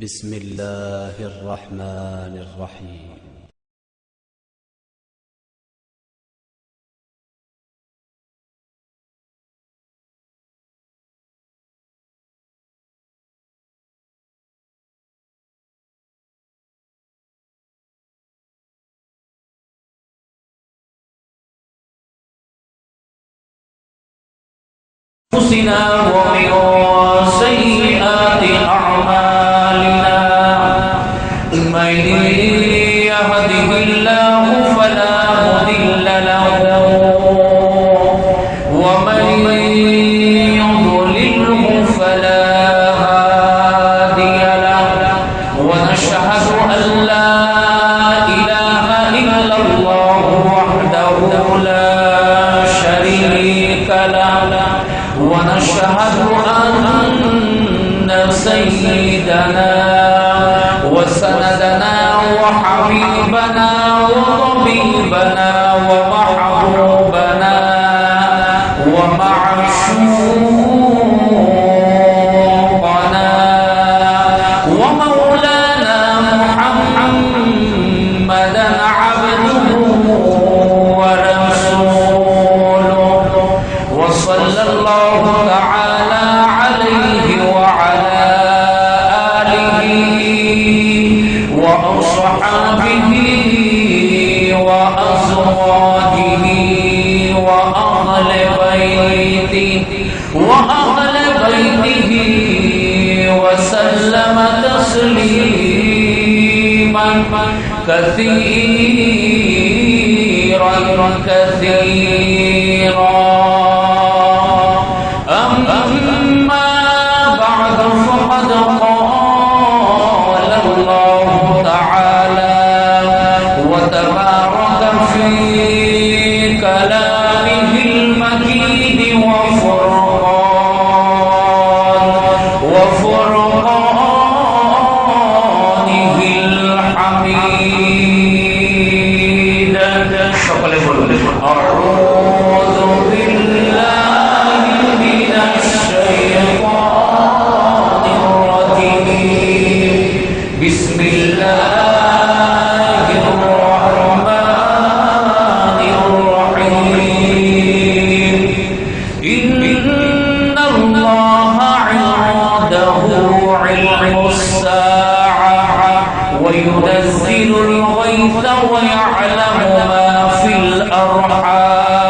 بسم الله الرحمن الرحيم ومن سيئات أعمالنا من يهده الله فلا مضل له ومن يضلله فلا هادي له ونشهد أن لا إله إلا الله وحده لا شريك له ونشهد أن سيدنا وسندنا وحبيبنا وطبيبنا ومحبوبنا ومعشوقنا ومولانا محمدا عبده ورسوله وصلى الله تعالى عليه وعلى آله وأصحابه وأزواجه وأهل بيته وسلم تسليما كثيرا أما بعد فقد قال الله تعالى وتبارك في كلامه المجيد وفرقانه الحميد أعوذ بالله من الشيطان الرجيم بسم الله الرحمن الرحيم إن الله عنده علم الساعة وينزل الغيث ويعلم ما في الأرحام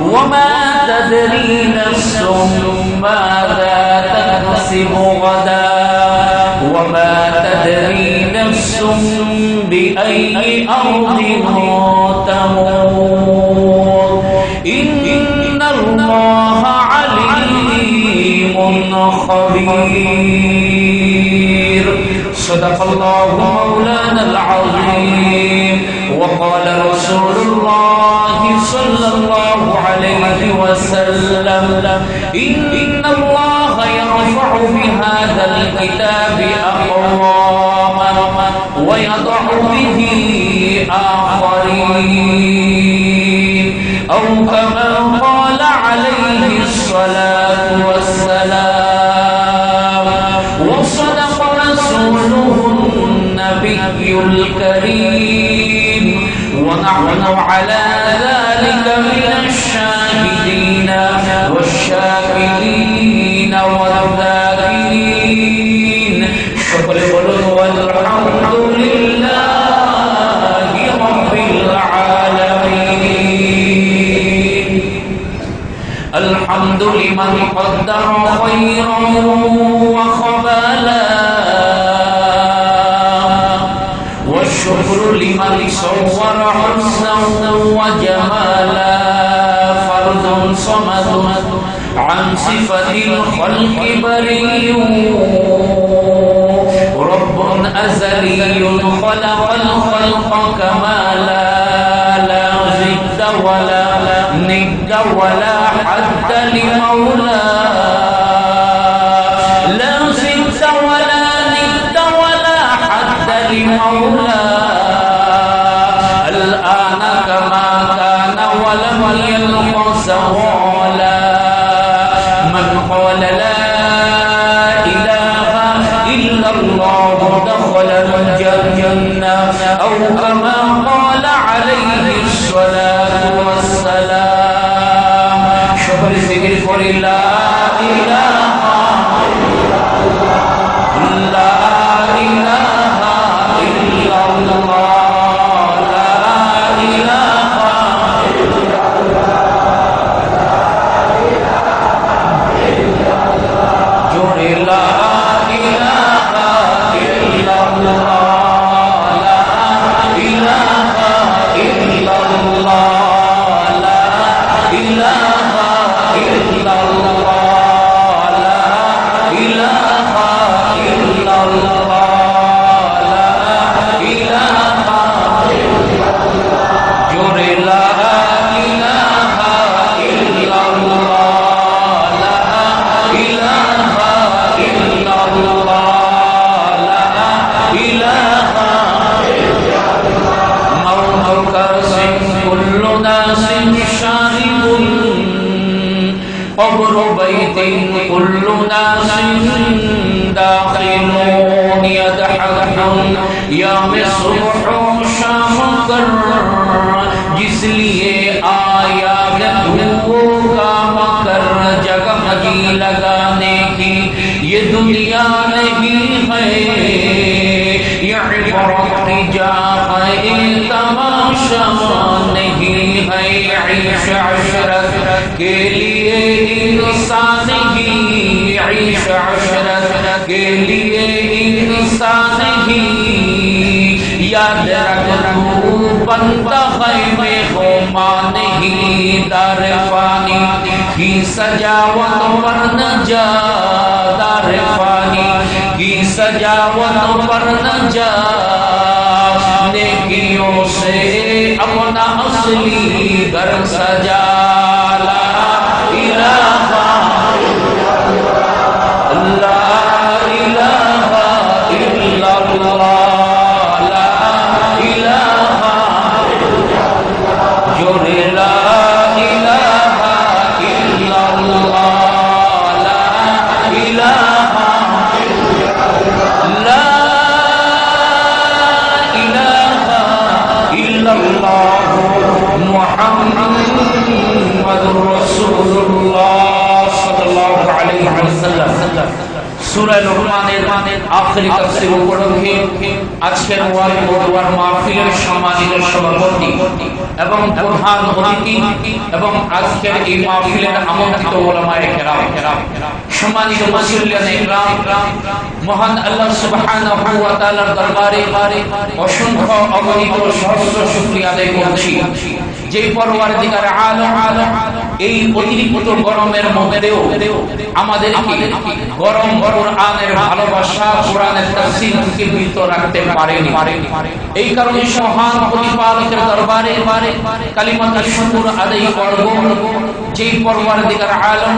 وما تدري نفس ماذا تكسب غدا وما تدري نفس بأي أرض تموت إن الله عليم خبير صدق الله مولانا العظيم وقال رسول الله صلى الله عليه وسلم إن الله يرفع بهذا الكتاب أقواما ويضع به آخرين أو كما قال عليه الصلاة والسلام وصدق رسوله النبي الكريم ونحن على ذلك من الشاهدين والشاكرين والذاكرين والحمد لله رب العالمين الحمد لمن قدر خيرا وخبالا والشكر لمن صور حسنا وجمالا فرد صمد عن صفة الخلق بريء رب أزلي خلق الخلق كمالا لا ضد ولا ند ولا حد لمولاه لا ضد ولا ند ولا حد لمولاه الآن كما كان ولم يلق سوالا من قال لا إله إلا الله دخل الجنة أو كما قال عليه الصلاة والسلام شكر ذكر قل لا إله لا إله إلا الله لا إله جل لا إله إلا الله لا إله إلا الله لا إله إلا الله لا إله إلا الله لا إله جل لا إله إلا الله لا إله إلا الله لا إله موتك كل ناس شارب قبر بيت كل ناس داخلون يضحكون يا مصبح شام کر جس لیے آیا گدھوں کا مکر جگمگی لگانے کی یہ دنیا نہیں ہے یہ عبرت جا ہے تماشا نہیں ہے عیش عشرت کے لیے انسان ہی عیش عشرت کے لیے انسان ہی یاد رکھو بندہ خیمے ہو نہیں دار فانی کی سجاوت پر نہ جا دار فانی کی سجاوت پر نہ جا نیکیوں سے اپنا اصلی گھر سجا لا الہ لا الہ الا اللہ لا الہ جو لا الہ الا اللہ لا الہ لا الہ الا اللہ محمد رسول اللہ صلی اللہ علیہ وسلم সূরা লোকমানের আখেরি তাফসীর উপলক্ষে আজকের ওয়াজ মাহফিলের সম্মানিত সভাপতি এবং প্রধান অতিথি এবং আজকের এই মাহফিলের আমন্ত্রিত উলামায়ে কেরাম সম্মানিত মুসল্লিয়ানে ইকরাম মহান আল্লাহ সুবহানাহু ওয়া তাআলার দরবারে অসংখ্য অগণিত সহস্র শুকরিয়া আদায় করছি যে পরওয়ারদিগার আলম এই অতিরিক্ত গরমের মধ্যেও আমাদেরকে গরম কোরআনের ভালোবাসা কোরআনের তাফসীর থেকে বিরত রাখতে পারেনি এই কারণে মহান প্রতিপালকের দরবারে কালিমাতুল শুকর আদায় করব যেই পরওয়ারদিগার আলম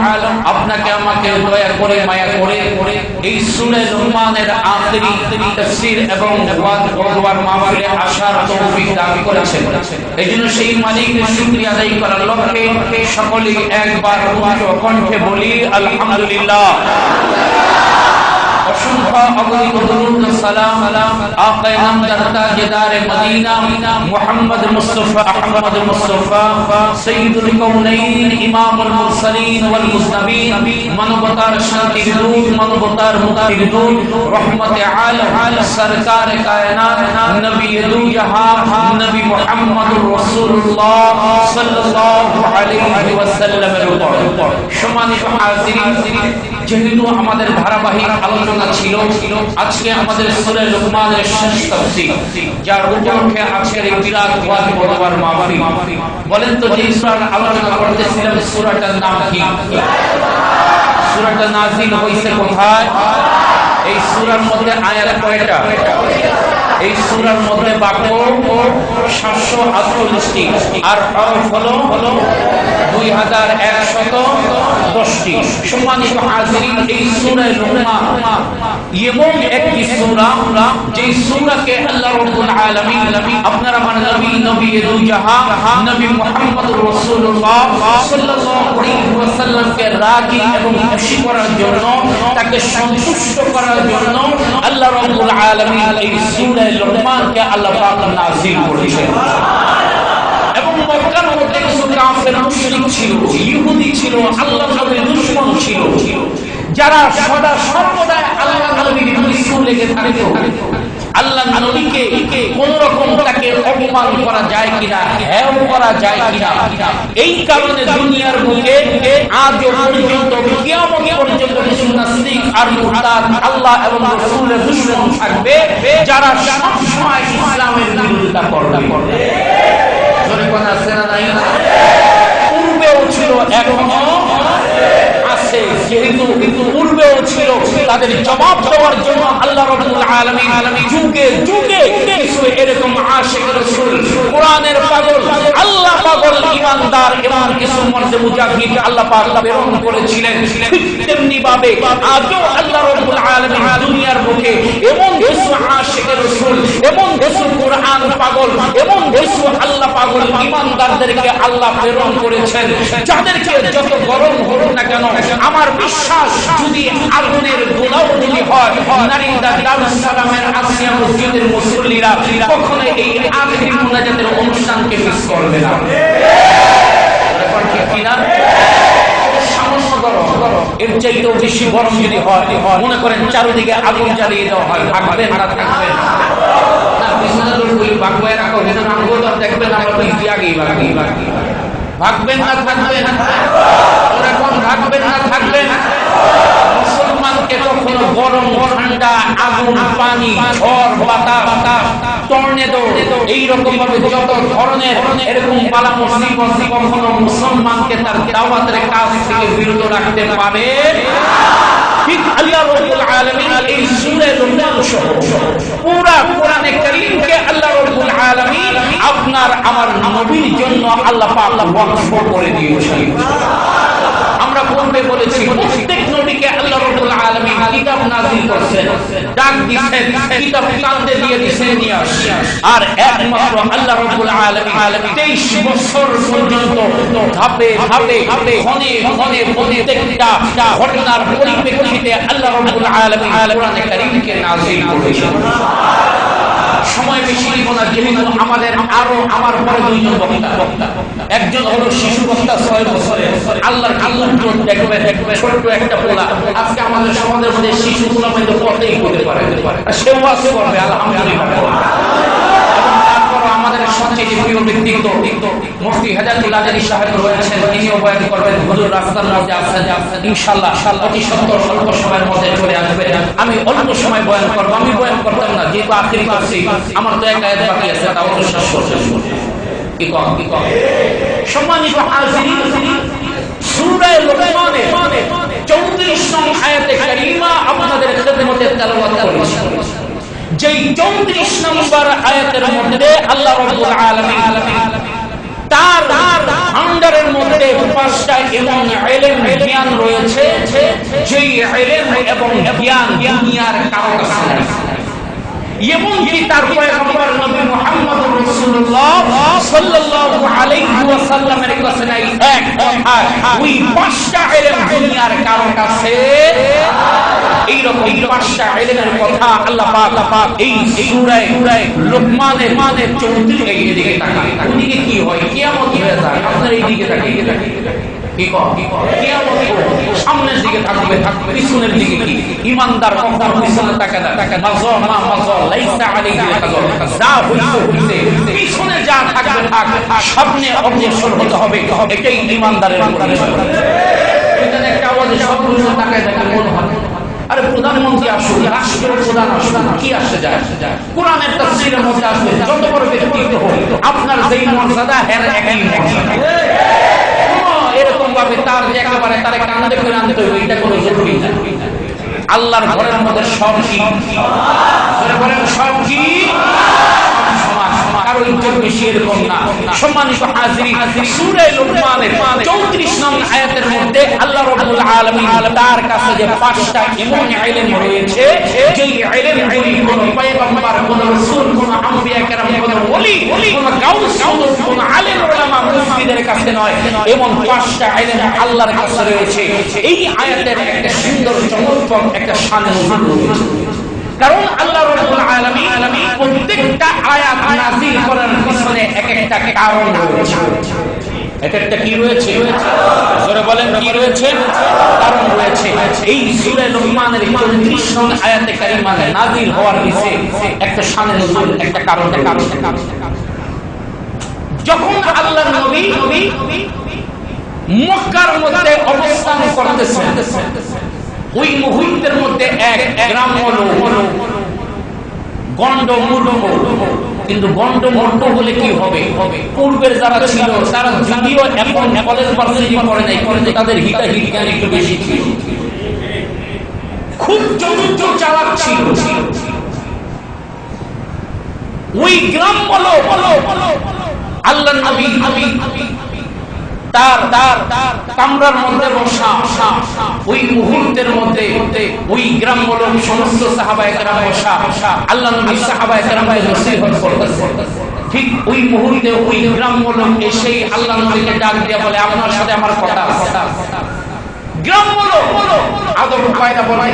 আপনাকে আমাকে দয়া করে মায়া করে এই সূরা লুকমানের আখেরি তাফসীর এবং ওয়াজ মাহফিলে আসার তৌফিক দান করেছেন এইজন্য সেই মালিকের শুকরিয়া আদায় করার লক্ষ্যে সকলেই একবার উচ্চ কণ্ঠে বলি আলহামদুলিল্লাহ অসংখ্য অগণিত দরুদ ও সালাম আকায়ে নামদার তাজদার মদিনা মুহাম্মদ মুস্তাফা আহমদ মুস্তাফা সাইয়্যিদুল কাউনাইন ইমামুল মুরসালিন ওয়াল মুজনবিন মানবতার শান্তির দূত মানবতার মুক্তির দূত রহমতে আলম সরকার কায়নাত নবী দু জাহান নবী মুহাম্মদুর রাসূলুল্লাহ সাল্লাল্লাহু আলাইহি ওয়াসাল্লামের উপর সম্মানিত হাজিরিন যেহেতু আমাদের ধারাবাহিক আলোচনা ছিল আজকে আমাদের সূরা লুকমানের শেষ তাফসীর যার উপলক্ষে আজকের এই বিরাট ওয়াজ বলবার মাহফিল বলেন তো যে সূরার আলোচনা করতেছিলাম সূরাটার নাম কি সূরাটা নাযিল হইছে কোথায় এই সূরার মধ্যে আয়াত কয়টা এই সূরার মধ্যে বাক্য 748টি আর হরফ হলো 2110টি সম্মানিত হাজিরিন এই সূরা লুকমান এমন একটি সূরা যে সূরাকে আল্লাহ রাব্বুল আলামিন আপনার আমার নবী দু জাহান নবী মুহাম্মদুর রাসূলুল্লাহ সাল্লাল্লাহু আলাইহি ওয়াসাল্লামকে রাজি এবং খুশি করার জন্য তাকে সন্তুষ্ট করার জন্য আল্লাহ আল্লাহ রাব্বুল আলামিন এই সূরা লুকমানকে আল্লাহ পাক নাযিল করেছেন। এবং মক্কার মধ্যে কিছু কাফের মুশরিক ছিল, ইহুদি ছিল, আল্লাহর নবীর দুশমন ছিল, যারা সদা সর্বদা আল্লাহ নবীর বিরুদ্ধে লেগে থাকতো। আল্লাহ নবীকে কোন রকম তাকে অপমান করা যায় কিনা, হেয় করা যায় কিনা, এই কারণে দুনিয়ার বুকে আজ পর্যন্ত কিয়ামত পর্যন্ত কিছু নাস্তিক আর মুরতাদ আল্লাহ এবং রাসূলের দুশমন থাকবে, যারা সব সময় ইসলামের বিরোধিতা করবে। জোরে কোন আছে না নাই? পূর্বেও ছিল, এখনো আছে। যেহেতু পূর্বেও ছিল, তাদের জবাব দেওয়ার জন্য আল্লাহ রাব্বুল আলামিন যুগে যুগে কিছু এরকম আশিক রাসূল, কোরআনের পাগল, আল্লাহ পাগল ঈমানদার এবং কিছু মর্দে মুজাহিদ আল্লাহ পাক প্রেরণ করেছিলেন। ঠিক তেমনি ভাবে আজও আল্লাহ রাব্বুল আলামিন দুনিয়ার বুকে এমন কিছু আশিক রাসূল, এমন কিছু কোরআন পাগল, এমন কিছু আল্লাহ পাগল ঈমানদারদেরকে আল্লাহ প্রেরণ করেছেন, যাদেরকে যত গরম হোক না কেন, আমার বিশ্বাস যদি আগুনের গোলাও যদি হয়, নারীরা দারুস সালামের আসিয়া মসজিদের মুসল্লিরা কখনো এই আখিরি মুনাজাতের অনুষ্ঠানকে মিস করবে না। ঠিক কিনা? সামান্য গরম, এর চাইতেও বেশি গরম যদি হয়, মনে করেন চারিদিকে আগুন জ্বালিয়ে দেওয়া হয়, থাকবেন না থাকবেন না, বিছানা দড়ি বাগবে রাখো, ভেতরে আগুন দেখবেন, আমরা তো আগেই ভাগবেন না থাকবেন, ওরা কোন ভাগবেন না থাকবেন। মুসলমানকে কখনো গরম ঠান্ডা, আগুন, পানি, ঝড়, বাতাস, টর্নেডো, এইরকম ভাবে যত ধরনের এরকম বালা মুসিবত কখনো মুসলমানকে তার দাওয়াতের কাজ থেকে বিরত রাখতে পারে। ঠিক আল্লাহ রাব্বুল আলামিন এই সূরা লুকমান সহ পুরা কোরআনে কারীমকে আল্লাহ রাব্বুল আলামিন আপনার আমার নবীর জন্য আল্লাহ পাক ওয়াকফ করে দিয়েছেন। আমরা পূর্বে বলেছি প্রত্যেক নবীকে আল্লাহ রাব্বুল আলামিন কিতাব নাযিল করেছেন, ডাক দিয়েছেন, কিতাব কাঁধে দিয়ে দিয়েছেন নিয়ে আসি। আর একমাত্র আল্লাহ রাব্বুল আলামিন 23 বছর পর্যন্ত ধাপে ধাপে ক্ষণে ক্ষণে প্রত্যেকটা ঘটনার পরিপ্রেক্ষিতে আল্লাহ রাব্বুল আলামিন কোরআনে কারীমকে নাযিল করেছেন। সময় বেশি নিব না, যেহেতু আমাদের আরো আমার পরে দুইজন বক্তা, একজন হলো শিশু বক্তা 6 বছরের, আল্লাহর দেখবে ছোট্ট একটা পোলা। আজকে আমাদের সমাজের মধ্যে শিশু পোলা মধ্যে পথেই হতে পারে, সে ওয়াজ করবে আলহামদুলিল্লাহ। আমাদের সবচেয়ে প্রিয় ব্যক্তিত্ব মুফতি হেদায়েতুল আজারি সাহেব রয়েছেন, তিনিও বয়ান করবেন। হুজুর রাস্তার মধ্যে আছেন, ইনশাআল্লাহ অতি সত্তর অল্প সময়ের মধ্যে চলে আসবে। আমি অল্প সময় বয়ান করব, আমি বয়ান করতাম না, যেহেতু আখিরি করছি, আমার তো এক আয়াত বাকি আছে, তাও তো শেষ করতে কি কম। সম্মানিত হাজিরিন, সূরা লুকমানের 34 নং আয়াতে কারীমা আপনাদের খিদমতে তেলাওয়াত করেছি। যেই 34 নম্বর আয়াতের মধ্যে আল্লাহ রাব্বুল আলামিন তার ভান্ডারের মধ্যে 5টা এমন ইলম জ্ঞান রয়েছে, যেই ইলম এবং জ্ঞান দুনিয়ার কারো কাছে নেই। এমনকি তার পয়গম্বর নবী মুহাম্মদ রাসূলুল্লাহ সাল্লাল্লাহু আলাইহি ওয়াসাল্লামের কাছে নাই। এক কথা, ওই 5টা ইলম দুনিয়ার কারো কাছে এইরকম 5টা ইলমের কথা আল্লাহ পাক এই সূরা লুকমানের 34 এই দিকে তাকান। ওদিকে কি হয়? কিয়ামত হয়ে যায়, আপনারা এই দিকে তাকান। কি কয়? কিয়ামত সামনের দিকে থাকবে, পিছনের দিকে কি? ঈমানদার কখনো পিছনে তাকায় না। মাযা লাইসা আলাইহি কাযর, যা হইছে পিছনে যা থাকবে থাক, সামনে অগ্রসর হতে হবে। এটাই ঈমানদারের পরিচয়। এখানে একটা আওয়াজে সবগুলো তাকায় দেখে মনে হয়, আরে প্রধানমন্ত্রী আসুন, রাষ্ট্রের প্রধান আসুন, কি আসে যায়? কোরআনের তাফসীরের মধ্যে আসবে, যত বড় ব্যক্তিত্ব হোক, আপনার যেই মর্যাদা এর একই মর্যাদা। এরকম ভাবে তার যে একেবারে তার কান্দে করে আনতে হবে, এটা কোনো জরুরি না। আল্লাহর ঘরের মধ্যে সব কি, সব কি কারো ইজ্জত বেশি এরকম না। সম্মানিত হাজিরিন, সূরা লুকমানের 34 নং আয়াতের মধ্যে আল্লাহ রাব্বুল আলামিন তার কাছে যে 5টা এমন ইলম রয়েছে, যেই ইলমগুলি কোন পয়গম্বর, কোন রাসূল, কোন আম্বিয়া কেরাম, কোন ওলি, কোন গাউস, কোন আলেম উলামা মুফতিদের কাছে নয়, এমন 5টা ইলম আল্লাহর কাছে রয়েছে। এই আয়াতের একটা সুন্দর চমৎকার একটা শান রয়েছে। কারণ একটা কারণ রয়েছে। একটা কি রয়েছে? জোরে বলেন, কি রয়েছে? কারণ রয়েছে। এই সূরা লুকমানের 34 নং আয়াতে কারিমা নাযিল হওয়ার পিছে একটা শানে নজুল, একটা কারণ। যখন আল্লাহর নবী মক্কার মধ্যে অবস্থান করতেছেন, ওই মুহূর্তের মধ্যে এক গ্রাম্য লোক গন্ডমূর্খ, কিন্তু গন্ডমূর্খ বলে কি হবে, পূর্বের যারা ছিল তারা যদিও এখন কলেজ ভার্সিটি করে নাই, কিন্তু তাদের হিতাহিত জ্ঞান একটু বেশি ছিল, খুব চতুর্থ চালাক ছিল। ওই গ্রাম্য লোক আল্লাহর নবী তার কামরার মধ্যে বসা, ওই মুহূর্তের মধ্যে ওই গ্রাম্য লোক সমস্ত সাহাবায়ে কেরাম বসা, আল্লাহর নবী সাহাবায়ে কেরামকে নসিহত করতেছে। ঠিক ওই মুহূর্তে ওই গ্রাম্য লোক এসে আল্লাহর নবীকে ডাক দিয়ে বলে, আপনার সাথে আমার কথা। গ্রাম্য লোক আদব কায়দা বলে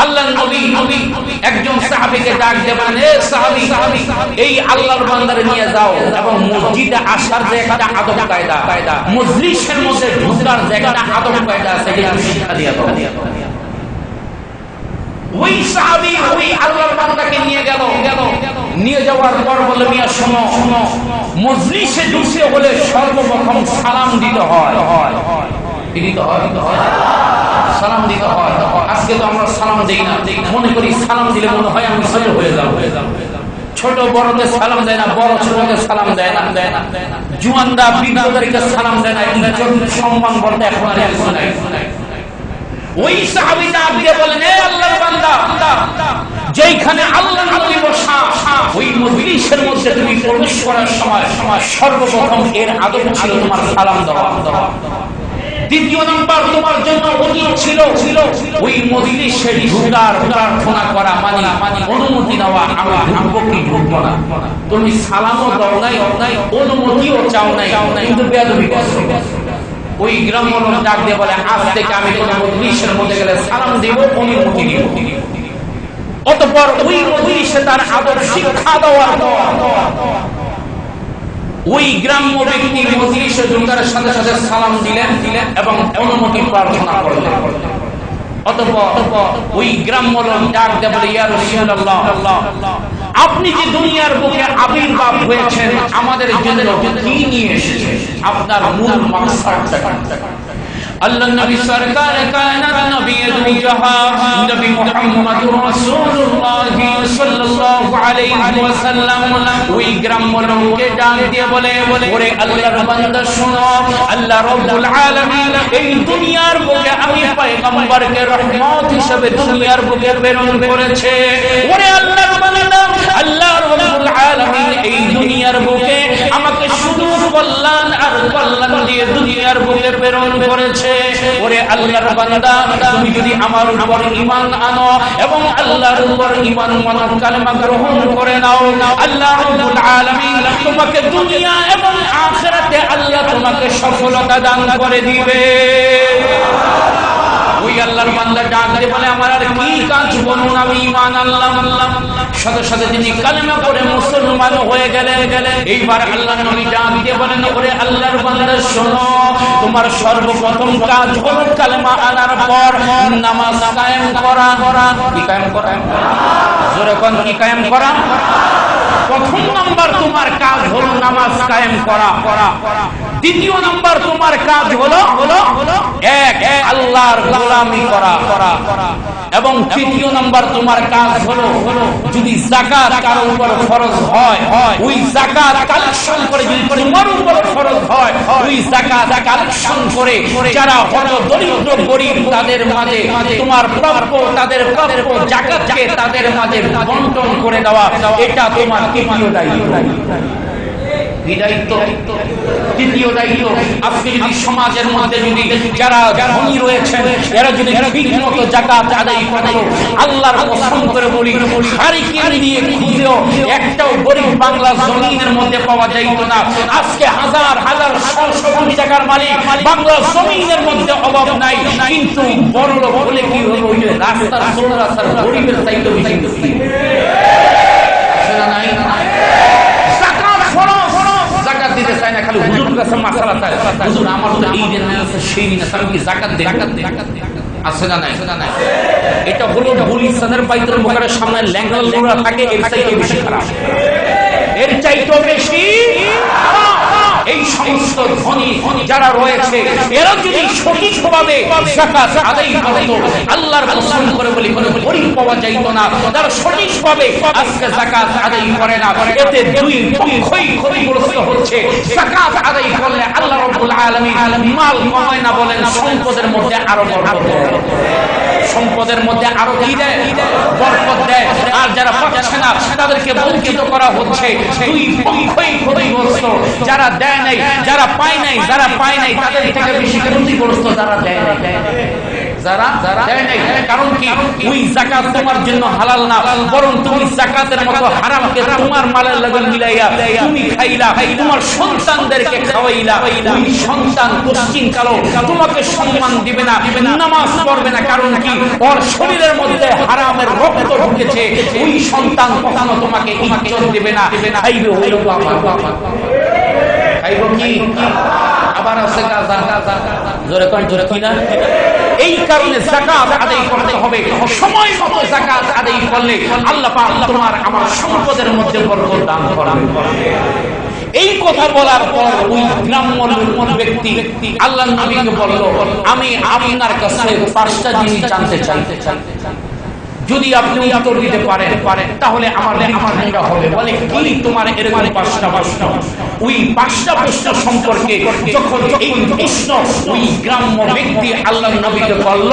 আল্লাহর নবী একজন সাহাবীকে ডাক দিয়ে বলেন, এ সাহাবী, এই আল্লাহর বান্দারে নিয়ে যাও এবং মসজিদে আসার যে একটা আদব কায়দা, মজলিসের মধ্যে ঢোকার যে একটা আদব কায়দা আছে, এটা শিক্ষা দিয়ে দাও। ওই সাহাবী ওই আল্লাহর বান্দাকে নিয়ে যাওয়ার পর বলে, মিয়া শোনো, মজলিসে ঢুকতে হলে সর্বপ্রথম সালাম দিতে হয়। সালাম দিতে হয়। আজকে তো আমরা সালাম দেই না, মনে করি সালাম দিলে মনে হয় আমি ছোট হয়ে যাব। ছোট বড়দের সালাম দেয় না, বড় ছোটদের সালাম দেয় না, জুয়ানরা বৃদ্ধদেরকে সালাম দেয় না, সম্মান বলতে এখন আর কিছু নাই। ওই সাহাবী ডাক দিয়ে বলেন, এ আল্লাহর বান্দা, যেইখানে আল্লাহর নবী বসা, ওই মজলিসের মধ্যে তুমি প্রবেশ করার সময় সর্বপ্রথম এর আদব ছিল তোমার সালাম দেওয়া। দ্বিতীয় নাম্বার তোমার জন্য উচিত ছিল ওই মজলিসে ঢোকার প্রার্থনা করা, মানে অনুমতি নেওয়া, আমি ঢুকবো কি ঢুকবো না। তুমি সালামও দাও নাই, অনুমতিও চাও নাই, কিন্তু বেয়াদবি করছো। ওই গ্রাম্য লোক ডাক দিয়ে বলে, আজ থেকে আমি কোন মজলিসের মধ্যে গেলে সালাম দিব, অনুমতি দিব। অতঃপর ওই মজলিসে তার আদব শিক্ষা দেওয়ার ওই গ্রাম্য ব্যক্তি মজলিসে ঢোকার সাথে সাথে সালাম দিলেন এবং অনুমতি প্রার্থনা করলেন। অতঃপর ওই গ্রাম্য লোক ডাক দিয়ে বলে, ইয়া রাসূলুল্লাহ, আপনি যে দুনিয়ার বুকে আবির্ভাব হয়েছেন আমাদের জন্য কি নিয়ে এসেছেন, আপনার মূল মাকসাদটা? আল্লাহ নবী সরকার কায়নাত নবী দু জাহান নবী মুহাম্মদুর রাসূলুল্লাহ সাল্লাল্লাহু আলাইহি ওয়াসাল্লাম ওই গ্রাম্য লোককে ডাক দিয়ে বলে, ওরে আল্লাহর বান্দা শোনো, আল্লাহ রাব্বুল আলামিন এই দুনিয়ার বুকে আমি পয়গম্বরকে রহমত হিসেবে দুনিয়ার বুকে প্রেরণ করেছে। ওরে আল্লাহর বান্দা, আল্লাহ রাব্বুল আলামিন এই দুনিয়ার বুকে আমাকে শুধু কল্যাণ আর কল্যাণ দিয়ে দুনিয়ার বুকে প্রেরণ করেছে। ওরে আল্লাহর বান্দা, তুমি যদি আমার উপর ঈমান আনো এবং আল্লাহর উপর ঈমান মানো, কালেমা গ্রহণ করে নাও, আল্লাহ রাব্বুল আলামিন তোমাকে দুনিয়া এবং আখিরাতে আল্লাহ তোমাকে সফলতা দান করে দিবে। ওই আল্লাহর বান্দা ডাক দিয়ে বলে, আমার আর কি কাজ বলুন, আমি ঈমান আনলাম। সাথে সাথে তিনি কালেমা পড়ে মুসলমান হয়ে গেলেন। এইবার আল্লাহর নবী ডাক দিয়ে বলেন, ওরে আল্লাহর বান্দা শোনো, তোমার সর্বপ্রথম কাজ হলো কালেমা আনার পর নামাজ কায়েম করা। কি কায়েম করা? জোরে কোন, কি কায়েম করা? প্রথম নাম্বার তোমার কাজ হলো নামাজ কায়েম করা। দ্বিতীয় নাম্বার তোমার কাজ হলো এক আল্লাহর গোলামি করা। এবং তৃতীয় নাম্বার তোমার কাজ হলো যদি যাকাত কারো উপর ফরজ হয়, ওই যাকাত কালেকশন করে, যদি তোমার উপর ফরজ হয় ওই যাকাত কালেকশন করে যারা হলো দরিদ্র গরীব তাদের মাঝে তোমার প্রাপ্য, তাদের প্রাপ্য যাকাতকে তাদের মাঝে বন্টন করে দেওয়া, এটা তোমার তৃতীয় দায়িত্ব। তৃতীয় দায়িত্ব, আজকে যদি সমাজের মধ্যে যদি যারা ধনী রয়েছেন এরা যদি ঠিক মতো যাকাত আদায় করে, আল্লাহর কসম করে বলি, হারিকেন দিয়ে খুঁজেও একটাও গরিব বাংলা জমিনের মধ্যে পাওয়া যাইত না। আজকে হাজার হাজার শত কোটি টাকার মালিক বাংলা জমিনের মধ্যে অভাব নাই, কিন্তু বড় লোক হলে কি হবে, ওই যে রাস্তার গরিবের চাইতে বেশি নাই। খালি হুজুরের কাছে মাসালা চায়, হুজুর আমার তো এই দিন আছে সেই দিন আছে, আমি কি যাকাত দেব? আছে না নাই? এটা হলো গুলিস্তানের বাইতুল মুকাররমের সামনে ল্যাংড়া লোকরা থাকে, এর চাইতে বেশি খারাপ, এর চাইতে বেশি। এই সমস্ত ধনী যারা রয়েছে এরা যদি সঠিকভাবে যাকাত আদায় করত, আল্লাহর কসম করে বলি কোনো গরিব পাওয়া যাইত না। যারা সঠিকভাবে আজকে যাকাত আদায় করে না, এতে দুই পক্ষই ক্ষতিগ্রস্ত হচ্ছে। যাকাত আদায় করলে আল্লাহ রাব্বুল আলামিন মাল কমায় না বলেন, সম্পদের মধ্যে আরো বরকত দেয়, সম্পদের মধ্যে আরো কি দেয়? বরকত দেয়। আর যারা পাচ্ছে না তাদেরকে বঞ্চিত করা হচ্ছে, দুই পক্ষই ক্ষতিগ্রস্ত। যারা দেয় নাই, যারা পায় নাই, যারা পায় নাই তাদের থেকে বেশি ক্ষতিগ্রস্ত যারা দেয় নাই, যারা দেয় নাই। কারণ কি? ওই যাকাত তোমার জন্য হালাল না, বরং তুমি যাকাতের মতো হারামকে তোমার মালের লগে মিলাইয়া তুমি খাইলা, তোমার সন্তানদেরকে খাওয়াইলা। ওই সন্তান পশ্চিম কালো তোমাকে সম্মান দিবে না, নামাজ পড়বে না। কারণ কি? ওর শরীরের মধ্যে হারামের রক্ত ঢুকেছে। ওই সন্তান কখনো তোমাকে ইজ্জত দিবে না। খাইবে হইল বাবা, খাইব কি? আবার আছে গাজা, জোরে কোন জোরে কিনা। এই কারণে যাকাত আদায় করতে হবে, সময় মতো যাকাত আদায় করলে আল্লাহ পাক তোমার আমার সম্পদের মধ্যে বরকত দান করবেন। এই কথা বলার পর ওই গ্রাম্য ব্যক্তি আল্লাহর নবীকে বলল, আমি আপনার কাছে 5টা জিনিস জানতে চাই, যদি আপনি উত্তর দিতে পারেন তাহলে আমার ঠান্ডা হবে। বলে কি তোমার এরকম 5টা প্রশ্ন? ওই 5টা প্রশ্ন সম্পর্কে যখন এই প্রশ্ন ওই গ্রাম্য ব্যক্তি আল্লাহর নবীকে বলল,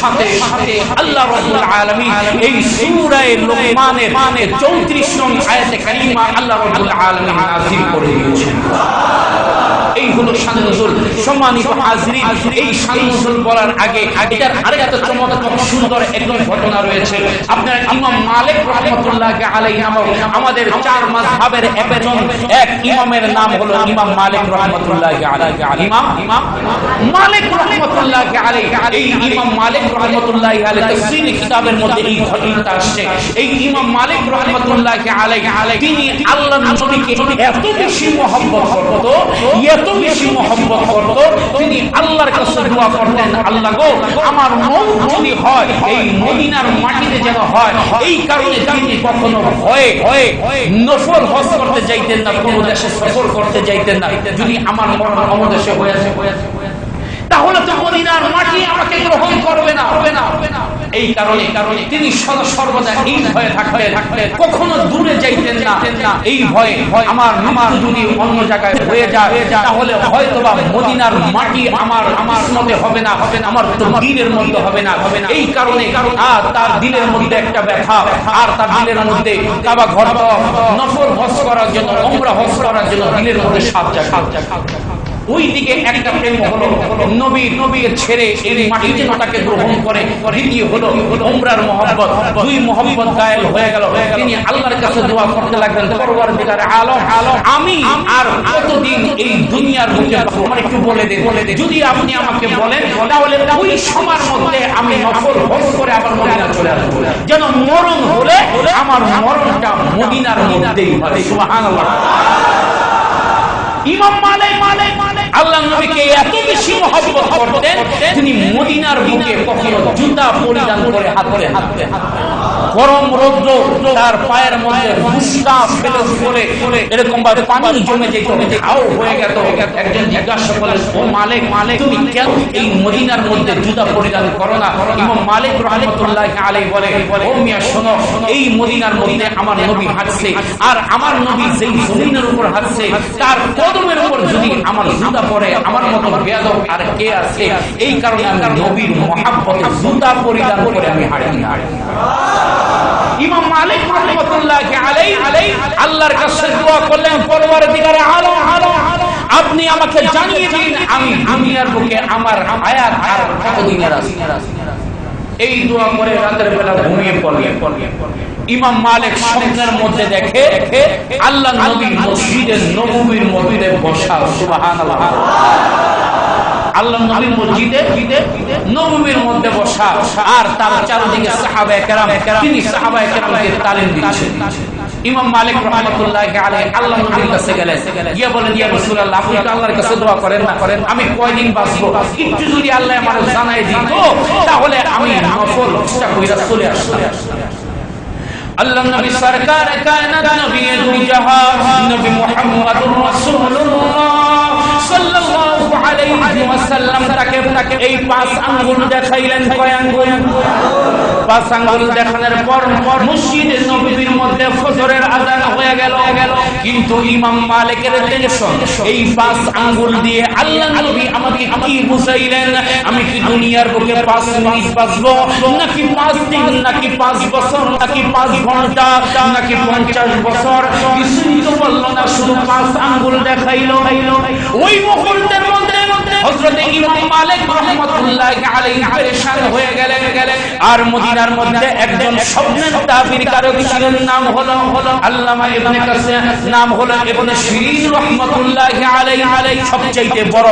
সাথে সাথে আল্লাহ রাব্বুল আলামিন এই সূরা লুকমানের 34 নং আয়াতে কারিমা আল্লাহ রাব্বুল আলামিন নাযিল করে দিয়েছেন। এই হলো শান নুজুল। সম্মানিত হাজরিন, এই শান নুজুল বলার আগে এটার আরেকটা চমৎকার সুন্দর একটি ঘটনা রয়েছে। আপনারা ইমাম মালিক রাহমাতুল্লাহি আলাইহি নামক আমাদের 4 মাযহাবের এক ইমামের নাম হলো ইমাম মালিক রাহমাতুল্লাহি আলাইহি। ইমাম মালিক রাহমাতুল্লাহি আলাইহি, এই ইমাম মালিক রাহমাতুল্লাহি আলাইহি তাফসীর কিতাবের মধ্যে এই ঘটনাটা আসছে। এই ইমাম মালিক রাহমাতুল্লাহি আলাইহি তিনি আল্লাহর নবীকে এত বেশি মহব্বত করত, এত বেশি মহব্বত করত, তিনি আল্লাহর কাছে দোয়া করতেন, আল্লাহ গো আমার মওত যদি হয় এই মদিনার মাটিতে যেন হয়। এই কারণে তিনি কখনো ভয়ে নফল হজ করতে যাইতেন না, কোন দেশে সফর করতে যাইতেন না। যদি আমার মরণ অমদেশে হয়েছে তাহলে তো মদিনার মাটি আমাকে গ্রহণ করবে না। এই কারণে তিনি সর্বদা এই ভয়ে থাকতেন, কখনো দূরে যাইতেন না। এই ভয়ে আমার যদি অন্য জায়গায় হয়ে যায় তাহলে হয়তোবা মদিনার মাটি আমার মতে হবে না, আমার তো দিলের মধ্যে হবে না। এই কারণে আর তার দিলের মধ্যে একটা ব্যথা, আর তার দিলের মধ্যে কাবা ঘর নফল হজ করার জন্য, উমরা হজ করার জন্য দিলের মধ্যে সাত জায়গা। ওই দিকে একটা প্রেম হলো নবীর ছেড়ে এই মাটিতে তাকে গ্রহণ করে, দ্বিতীয় হলো উমরার মহব্বত। দুই মহব্বত গায়েল হয়ে গেল। তিনি আল্লাহর কাছে দোয়া করতে লাগলেন, পরওয়ারদিগার আলম আমি আর কতদিন এই দুনিয়ার বুকে আমার একটু বলে দে, যদি আপনি আমাকে বলেন তাহলে ওই সময়ের মধ্যে আমি নফল হজ করে আবার মদিনা চলে আসবো, যেন মরণ হলে আমার মরণটা মদিনার মধ্যেই হয়। সুবহানাল্লাহ। ইমাম মালিক আল্লাহর নবীকে এত বেশি মহব্বত করতেন, তিনি মদিনার বুকে কখনো জুতা পরিধান করে হাঁটতেন। গরম রৌদ্র তার পায়ের মধ্যে ফুসকা ফেলে এরকম ভাবে পানি জমে যেত, ঘাও হয়ে গেল। একজন জিজ্ঞাসা করলেন, ও মালিক তুমি কেন এই মদিনার মধ্যে জুতা পরিধান করো না? ইমাম মালিক রাহমাতুল্লাহি আলাইহি বলে, ও মিয়া শোনো, এই মদিনার মধ্যে আমার নবী হাঁটছে, আর আমার নবী যেই জমিনের উপর হাঁটছে তার কদমের উপর যদি আমার জুতা পড়ে, আমার মতো বেয়াদব আর কে আছে? এই কারণে আমি নবীর মহব্বতে জুতা পরিধান করে আমি হাঁটি না। ইমাম মালিক রাহমাতুল্লাহি আলাইহি আল্লাহর কাছে দোয়া করলেন, পরওয়ারদিগার আলম আপনি আমাকে জানিয়ে দিন আমি দুনিয়ার বুকে আমার হায়াত আর কতদিনের আছে। এই দোয়া করে রাতের বেলা ঘুমিয়ে পড়লেন। ইমাম মালিক স্বপ্নের মধ্যে দেখে আল্লাহর নবী মসজিদে নববীর মধ্যে বসা। সুবহানাল্লাহ। আল্লাহর নবী মসজিদে নববীর মধ্যে বসা, আর তার চারদিকে সাহাবায়ে কেরাম, তিনি সাহাবায়ে কেরামকে তালিম দিচ্ছেন। ইমাম মালিক রাহমাতুল্লাহি আলাইহি আল্লাহ নবীর কাছে গেলেন, গিয়ে বলেন, ইয়া রাসূলুল্লাহ, আপনি তো আল্লাহর কাছে দোয়া করেন না, আমি কয়দিন বাঁচবো, একটু যদি আল্লাহ আমার জানাই দিত তাহলে আমি নফল চেষ্টা কইরা চলে আসতাম। আল্লাহ নবী সরকার কায়নাত নবী দু জাহান নবী মুহাম্মদুর রাসূলুল্লাহ সাল্লাল্লাহু আলাইহি ওয়াসাল্লাম তাকে এই 5 আঙ্গুল দেখাইলেন। কয় আঙ্গুল? 5 আঙ্গুল দেখানোর পর মসজিদে নববীর মধ্যে ফজরের আযান হয়ে গেল। কিন্তু ইমাম মালিকের টেনশন, এই 5 আঙ্গুল দিয়ে আল্লাহ নবী আমাকে কি বুঝাইলেন? আমি কি দুনিয়ার বুকে 5 মিনিট বাঁচবো, নাকি 5 দিন, নাকি 5 বছর, নাকি 5 ঘন্টা, নাকি 50 বছর? কিছুই তো বলল না, শুধু 5 আঙ্গুল দেখাইলো। ওই মুহূর্তের মধ্যে হযরত ইমাম মালিক রাহমাতুল্লাহি আলাইহি পেরেশান হয়ে গেলেন। আর মদিনার মধ্যে একজন স্বপ্নের তাবিরকারক ছিলেন, নাম হলো আল্লামা ইবনে কাসির, নাম হলো ইবনে শিরিন রাহমাতুল্লাহি আলাইহি। সবচেয়ে বড়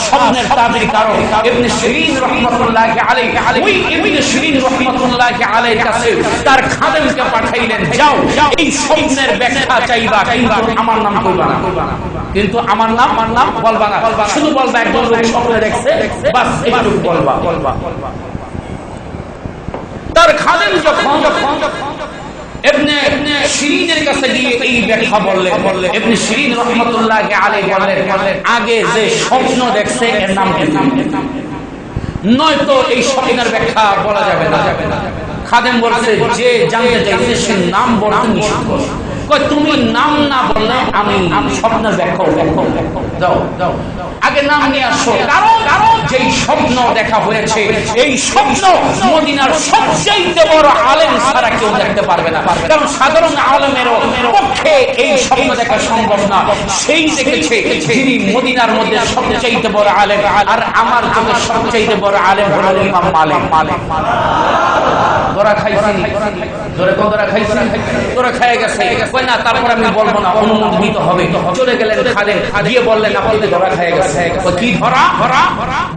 স্বপ্নের তাবিরকারক ইবনে শিরিন রাহমাতুল্লাহি আলাইহি। ওই ইবনে শিরিন রাহমাতুল্লাহি আলাইহির কাছে তার খাদেমকে পাঠাইলেন, যাও এই স্বপ্নের ব্যাখ্যা চাইবা, কিন্তু আমার নাম কইবা না, কিন্তু আমার নাম বলবা না, শুধু বলবা একজন লোক স্বপ্নে দেখছে, বাস এইটুকু বলবা। তার খাদেম যখন ইবনে শিরিনের কাছে গিয়ে এই ব্যাখ্যা বললেন, ইবনে শিরিন রাহমাতুল্লাহি আলাইহি বললেন, আগে যে স্বপ্ন দেখছে এর নাম কি? নয়তো এই স্বপ্নের ব্যাখ্যা বলা যাবে না। খাদেম বলছে, যে জানতে চাইছে সে নাম বলতে নিষেধ করে। তুমি নাম না বললে আমি স্বপ্নের ব্যাখ্যা দাও, আগে নাম নিয়ে আসো। কারণ যেই স্বপ্ন দেখা হয়েছে এই স্বপ্ন মদিনার সবচেয়ে বড় আলেম ছাড়া কেউ দেখতে পারবে না, কারণ সাধারণ আলেমেরও পক্ষে এই স্বপ্ন দেখা সম্ভব না। সেই দেখেছে যিনি মদিনার মধ্যে সবচেয়ে বড় আলেম, আর আমার চোখে সবচেয়ে বড় আলেম হলো ইমাম মালিক। ধরা খাইছি, ধরা খাইছি, ধরা খেয়ে গেছে না, তারপর আমি বলবো না, অনুমতি দিতে হবে। চলে গেলেন খাদেম, গিয়ে বললেন, আপনি ধরা খেয়ে গেছে। কি ধরা?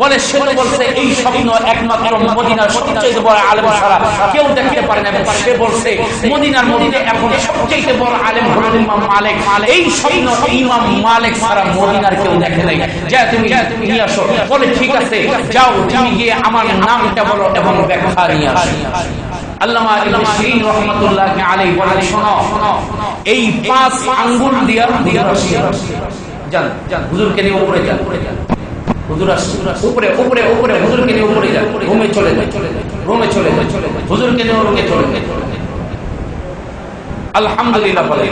বলে, সে তো বলছে এই স্বপ্ন একমাত্র মদিনার সবচেয়ে বড় আলেম ছাড়া কেউ দেখতে পারে না। সে বলছে মদিনার মধ্যে এখন সবচেয়ে বড় আলেম হলো ইমাম মালিক। এই স্বপ্ন ইমাম মালিক ছাড়া মদিনার কেউ দেখে নাই। যা তুমি নিয়ে আসো। বলে, ঠিক আছে, যাও, তুমি গিয়ে আমার নামটা বলো এবং ব্যাখ্যা নিয়ে আসো। আল্লামা ইবনে শিরিন রাহমাতুল্লাহি আলাইহি বলেন, শোনো, এই 5 আঙ্গুল দিয়া যান, হুজুরকে নিয়ে উপরে যান। হুজুর আসছে, উপরে হুজুরকে নিয়ে উপরে যান, রুমে চলে যায়, হুজুরকে নিয়ে রুমে চলে যায়। আলহামদুলিল্লাহ বলে,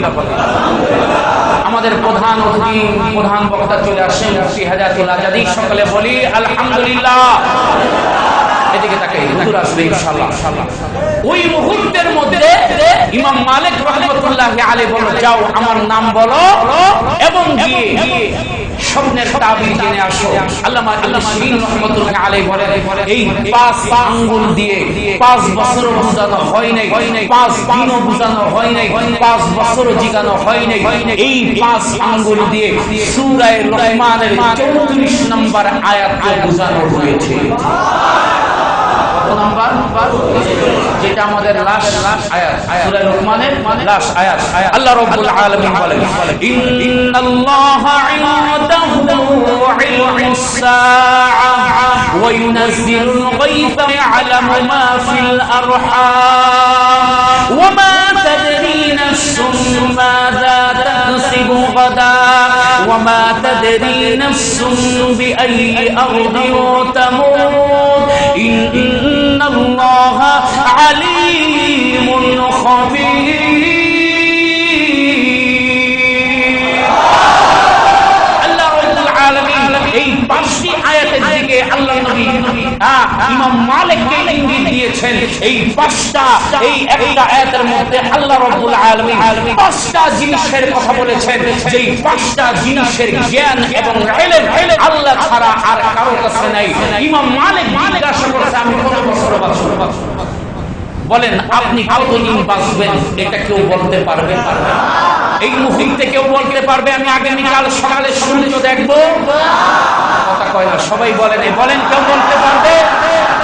আমাদের প্রধান বক্তা চলে আসেন, হাজাতুল আজাদি, সকলে বলি আলহামদুলিল্লাহ। এদিকে তাকে হুজুর আসবে ইনশাআল্লাহ। ওই মুহূর্তের মধ্যে ইমাম মালিক রাহমাতুল্লাহি আলাইহি বলল, যাও আমার নাম বলো এবং গিয়ে স্বপ্নের তাবির জেনে আসো। আল্লামা ইবনে শিরিন রাহমাতুল্লাহি আলাইহি বলেন, এই 5 আঙ্গুল দিয়ে 5 বছর বুঝানো হয় নাই, 5 দিনও বুঝানো হয় নাই, 5 বছর জিগানো হয় নাই। এই 5 আঙ্গুল দিয়ে সূরা লোকমানের 34 নম্বর আয়াত বুঝানো হয়েছে। যেটা আমাদের লাশ আয়াত, সূরা লোকমানের লাশ আয়াত। আল্লাহ রাব্বুল আলামিন বলেন, ইন্নাল্লাহা ইনদাহু ইলমুস সাআ ওয়া ইউনাজ্জিলুল গায়থা ইয়ালামু মা ফিল আরহাম ওয়া মা তাদরি নাফসুন মাযা তাকসিবু গাদা ওয়া মা তাদরি নাফসুন বিআইয়ি আরদিন তামুত ইন্নাল্লাহা আলীমুন খাবীর। আল্লাহ রাব্বুল আলামিন এই 5টি আয়াতের দিকে আল্লাহ নবী ইমাম মালিককে ইঙ্গিত দিয়েছেন। এই 5টা, এই একটা আয়াতের মধ্যে আল্লাহ রাব্বুল আলামিন 5টা জিনিসের কথা বলেছেন, যেই 5টা জিনিসের জ্ঞান এবং ইলম আল্লাহ ছাড়া আর কারো কাছে নাই। ইমাম মালিক জিজ্ঞাসা করেছে, আমি কত বছর বাঁচব? বলেন, আপনি কতদিন বাঁচবেন এটা কেউ বলতে পারবে? এই মুহূর্তে কেউ বলতে পারবে আমি আগামীকাল সকালে সূর্য দেখবো? কথা কয় না, সবাই বলেন, কেউ বলতে পারবে?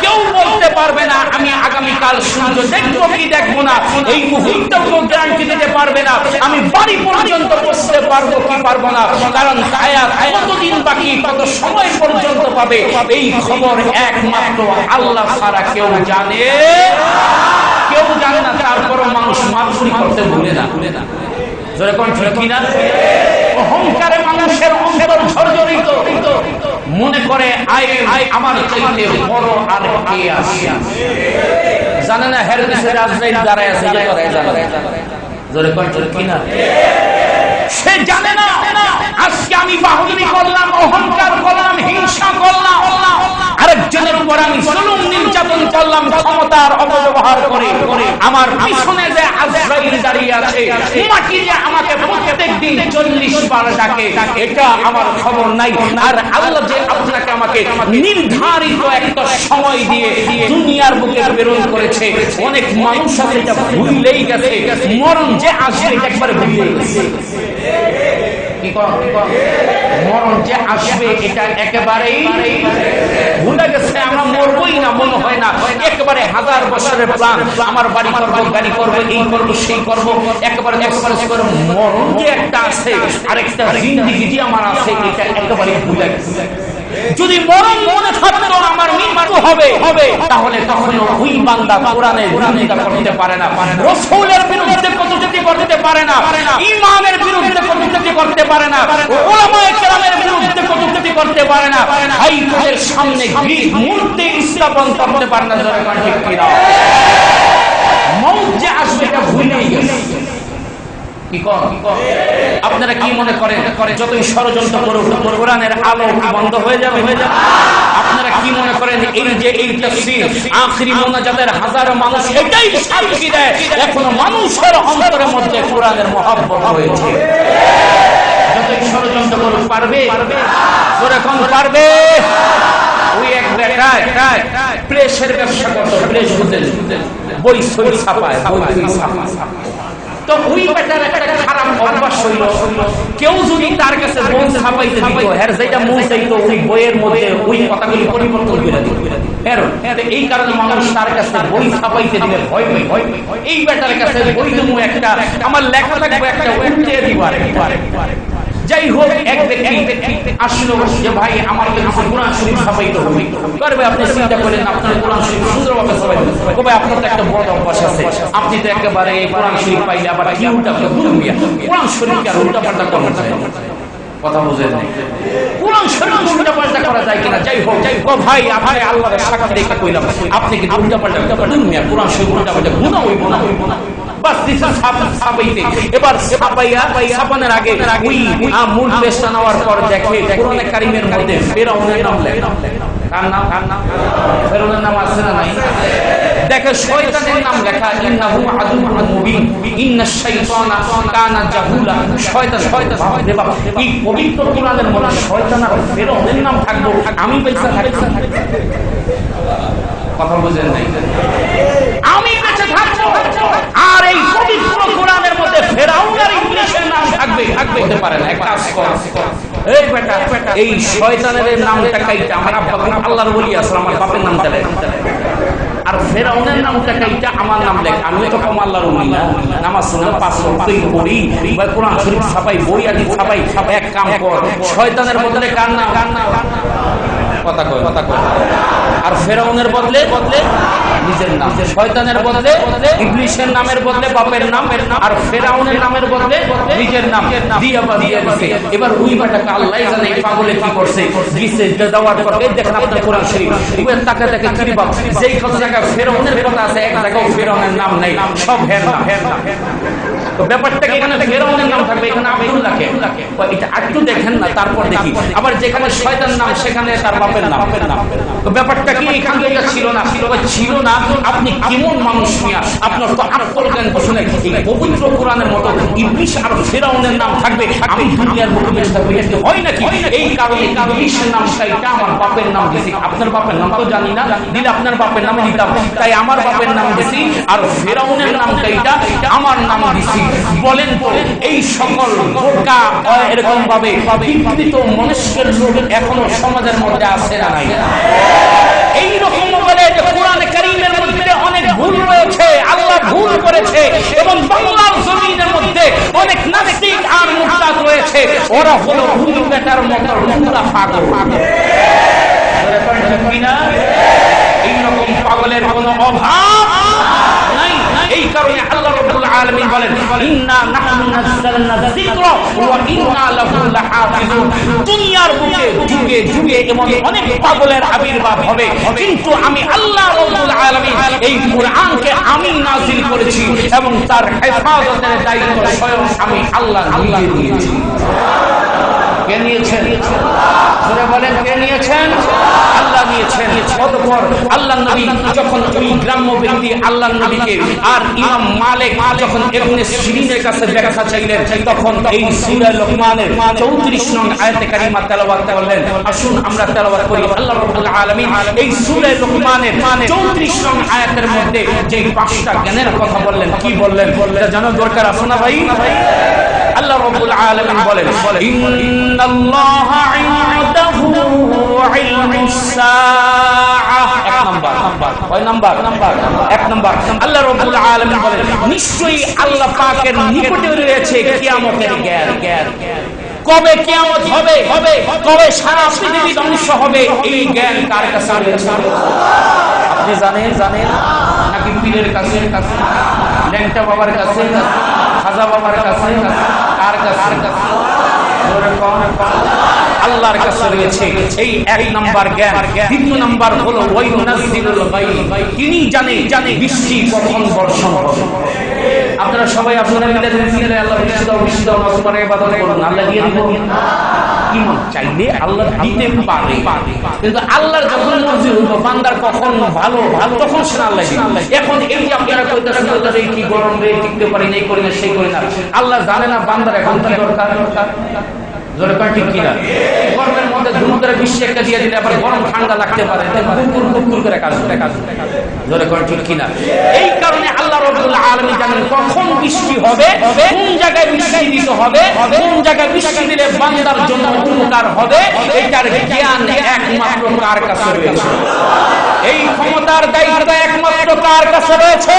কেউ বলতে পারবে না আমি আগামীকাল সূর্য দেখবো কি দেখবো না, এই মুহূর্তও গ্যারান্টি দিতে পারবে না আমি বাড়ি পর্যন্ত পৌঁছতে পারবো কি পারবো না, কারণ হায়াত কতদিন বাকি, কত সময় পর্যন্ত পাবে, এই খবর একমাত্র আল্লাহ ছাড়া কেউ জানে না। তারপরও মানুষ মাতসুরি করতে ভুলে না। অহংকারে মানুষের অন্তর ঝরঝরিত, মনে করে আমার চাইতে বড় আর কে আছে। জানে না হের দেশের আজরাইল দাঁড়ায় আছে, সে জানে না আজকে আমি বাহুবলী করলাম, অহংকার করলাম, হিংসা করলাম, আরেকজনের উপর আমি জুলুম নির্যাতন করলাম ক্ষমতার অপব্যবহার করে। আমার পিছনে যে আজরাইল দাঁড়িয়ে আছে, মাটি যে আমাকে প্রত্যেকদিন 40 বার ডাকে, এটা আমার খবর নাই। আর আল্লাহ যে আপনাকে আমাকে নির্ধারিত একটা সময় দিয়ে দুনিয়ার বুকে প্রেরণ করেছে, অনেক মানুষ আছে এটা ভুলেই গেছে। মরণ যে আসবে এটা একবারে ভুলেই গেছে। মরণ যে আসবে এটা একেবারেই ভুলে গেছে। আমরা মরবই না মনে হয় না, একেবারে 1000 বছরের প্ল্যান, আমার বাড়ি করবো, গাড়ি করবো, এই করবো, সেই করবো, একেবারে মরণ যে একটা আছে, আরেকটা জিন্দেগি যে আমার আছে, এটা একেবারে ভুলে গেছে। যদি মরণ মনে থাকতো আমার মৃত্যু হবে, তাহলে তখন ওই বান্দা কোরআনের বিরোধিতা করতে পারে না, রাসূলের বিরুদ্ধে কটূক্তি করতে পারে না, ইমামের বিরুদ্ধে কটূক্তি করতে পারে না, উলামায়ে কেরামের বিরুদ্ধে কটূক্তি করতে পারে না, হাইকোর্টের সামনে গিয়ে মূর্তি স্থাপন করতে পারে না। ঠিক কিনা? মউত যে আসবে এটা ভুলেই গেছে। আপনারা কি মনে করেন যতই ষড়যন্ত্র করুক কোরআনের আলো কি বন্ধ হয়ে যাবে? আপনারা কি মনে করেন এই তাফসীর আখিরি মোনাজাতের হাজারো মানুষ এটাই সাক্ষী দেয় এখনো মানুষের অন্তরের মধ্যে কোরআনের মহব্বত রয়েছে? যতই ষড়যন্ত্র করুক পারবে? কোন পারবে? ওই এক বেটায় প্রেসের ব্যবসা করতো, প্রেস বুঝেন, বই সই ছাপায়, তো ওই বেটার একটা খারাপ অভ্যাস হইল, কেউ যদি তার কাছে বই ছাপাইতে দিত, এর যেটা মন চাইতো ওই বইয়ের মধ্যে ওই কথাগুলি পরিবর্তন করে দিত। এই কারণে মানুষ তার কাছে বই ছাপাইতে দিলে ভয় পায়। এই বেটার কাছে বই দেবো একটা, আমার লেখা লাগবে একটা, উল্টে দিবার। যাই হোক, এক ব্যক্তি আসলো যে ভাই আমার কাছে কোরআন শরীফ ছাপাইতে হবে। করবে আপনি চিন্তা করেন আপনার কোরআন শরীফ সুন্দরভাবে ছাপাইতে হবে। কবে আপনার তো একটা বড় অভ্যাস আছে, আপনি তো একেবারে কোরআন শরীফ পাইলে আবার কি উল্টা কোরআন শরীফকে আর উল্টা পাল্টা করা যায়? কথা বুঝেন নাই? কোরআন শরীফ উল্টা পাল্টা করা যায় কিনা? যাই হোক ভাই, আপনি আল্লাহর সাক্ষী দেখে কইলাম, আপনি কি উল্টা পাল্টা কোরআন শরীফ উল্টা পাল্টা গুনাহ হইব না? এবার ছাপানোর আগে ওই মূল পেশটা নেওয়ার পর দেখে কোরআনে কারিমের মধ্যে ফেরাউনের নাম লেখা। কার নাম? ফেরাউনের নাম আছে না নাই? দেখে শয়তানের নাম লেখা, ইন্নাহু আদুউন মুবিন, ইন্নাশ শাইতানা কানা জাহুলা। শয়তান এই পবিত্র কোরআনের মধ্যে শয়তান আর ফেরাউনের নাম থাকবো, আমি বেঁচে থাকবো? কথা বুঝেন নাই? আমি বেঁচে থাকবো আর এই পবিত্র কোরআনের মধ্যে ফেরাউন আর ইবলীসের নাম থাকবে? হতে পারে না। এক কাজ কর, এই বেটা এই শয়তানের নামটা কাইটা, আমার আব্বা আল্লাহর ওলি আছে, আমার বাপের নামটা লেখ, আর ফেরাউনের নামটা কাইটা আমার নাম লেখ। আমি তো কম আল্লাহর ওলি না, নামাজ সুন্নাত 5 ওয়াক্তই পড়ি, বা কোরআন শরীফ ছাপাই, বই আদি ছাপাই। এক কাম কর, শয়তানের বদলে কার নাম? কথা কয়। আর ফেরাউনের বদলে নিজের নাম, শয়তানের বদলে ইবলীসের নামের বদলে বাপের নাম, আর ফেরাউনের নামের বদলে নিজের নাম দিয়ে দিয়েছে। এবার ওই বেটাকে আল্লাহ জানে এই পাগলে কি করছে, গিসে দেওয়ার পর এই দেখেন আপনার কোরআন শরীফ, এবার তাকে কি বাপ, যেই কত জায়গায় ফেরাউনের কথা আছে এক জায়গায় ফেরাউনের নাম নাই, সব হের নাম। তো ব্যাপারটা কি এখানে ফেরাউনের নাম থাকবে, এখানে আব্দুল্লাহকে? এটা একটু দেখেন না, তারপর দেখি। আবার যেখানে শয়তান নাম সেখানে তার বাপের নাম। তো ব্যাপারটা কি এখান থেকে ছিল না? ছিল না। আপনি কেমন মানুষ মিয়া, আপনার তো আত্মজ্ঞান শুনে এই পবিত্র কোরআনের মতো ইবলীস আর ফেরাউনের নাম থাকবে, আমি দুনিয়ার মুখে বেঁচে থাকবো, এটা হয় নাকি? এই কারণে ইবলীসের নাম চাইটা আমার বাপের নাম দিছি। আপনার বাপের নাম তো জানি না, দিলে আপনার বাপের নামে দিতাম, তাই আমার বাপের নাম দিছি, আর ফেরাউনের নাম চাইটা আমার নাম দিছি। বলেন তো এই সকল বোকা এরকম ভাবে বিকৃত মনুষ্যের লোক এখনো সমাজের মধ্যে আছে না নাই? এইরকম বলে যে কোরআনে কারীমের মধ্যে অনেক ভুল রয়েছে, আল্লাহ ভুল করেছে, এবং বাংলার জমিনের মধ্যে অনেক নাস্তিক আর মুরতাদ রয়েছে, ওরা হলো ভুল বেটার মতো মুরা পাগল। এইরকম পাগলের কোনো অভাব নাই। এই কারণে আল্লাহ রাব্বুল আলামিন বলেন, ইন্না নাহনু নাযালনা যিকরা ওয়া ইন্না লাহু লাহাফিজুন। দুনিয়ার বুকে যুগে যুগে এমন অনেক পাগলের আবির্ভাব হবে, কিন্তু আমি আল্লাহ রাব্বুল আলামিন এই কুরআনকে আমি নাযিল করেছি এবং তার হেফাজতের দায়িত্ব স্বয়ং আমি আল্লাহ নিজে নিয়েছি। কে নিয়েছেন? জোরে বলেন, কে নিয়েছেন? আল্লাহ নিয়েছেন। অতঃপর আল্লাহ নবী যখন ওই গ্রাম্য ব্যক্তি আল্লাহ নবীকে আর ইমাম মালিক যখন ইবনে সিরিনের কাছে দেখা চাইলেন, তখন এই সূরা লোকমানের 34 নং আয়াতে কারিমা তেলাওয়াত করলেন। আসুন আমরা তেলাওয়াত করি। আল্লাহ রাব্বুল আলামিন এই সূরা লোকমানের 34 নং আয়াতের মধ্যে যে 5টা জ্ঞানের কথা বললেন, কি বললেন এটা জানার দরকার আছে না ভাই? আল্লাহ রাব্বুল আলামিন বলেন, ইন্নাল্লাহা ইনদাহু ইলমুস সাআহ। এক নাম্বার। কয় নাম্বার? এক নাম্বার। আল্লাহ রাব্বুল আলামিন বলেন, নিশ্চয়ই আল্লাহ পাকের নিকটে রয়েছে কিয়ামতের জ্ঞান। কবে কিয়ামত হবে, কবে সারা পৃথিবী ধ্বংস হবে, এই জ্ঞান কার কাছে রয়েছে? আপনি জানেন নাকি পীরের কাছে, ল্যাংটা বাবার কাছে, খাজা বাবার কাছে, কার কাছে? আল্লাহর কাছে রয়েছে এই এক নাম্বার জ্ঞান। দ্বিতীয় নাম্বার হলো ওয়াইনাজিলুল গায়ব, তিনি জানে বৃষ্টি কখন বর্ষণ হবে। আপনারা সবাই আপনারা মিলে দিলে আল্লাহ বৃষ্টি দাও নসবার ইবাদত করুন, আল্লাহ দিয়ে দিবেন। ইমান চাইলে আল্লাহ দিতে পারে, কিন্তু আল্লাহর যখন মর্জি হলো বান্দার কখন ভালো তখন সে আল্লাহ দিবেন। এখন এই যে আপনারা কইতাছেন এই কি গরম রে, টিকতে পারি না, এই করি না, সেই করি না, আল্লাহ জানে না বান্দার এখন কি দরকার? জোরে কয় ঠিক কিনা? গরমের মধ্যে ধুম করে বৃষ্টি একটা দিয়ে দিলে আবার গরম ঠান্ডা লাগতে পারে, কুকুর করে কাজ। জোরে কয় ঠিক কিনা? এই কারণে আল্লাহ রাব্বুল আলামিন জানেন কখন বৃষ্টি হবে, কোন জায়গায় বৃষ্টি দিতে হবে, কোন জায়গায় বৃষ্টি দিলে বান্দার জন্য উপকার হবে, এটার জ্ঞান একমাত্র কার কাছে রয়েছে? এই ক্ষমতার দায়িত্ব একমাত্র কার কাছে রয়েছে?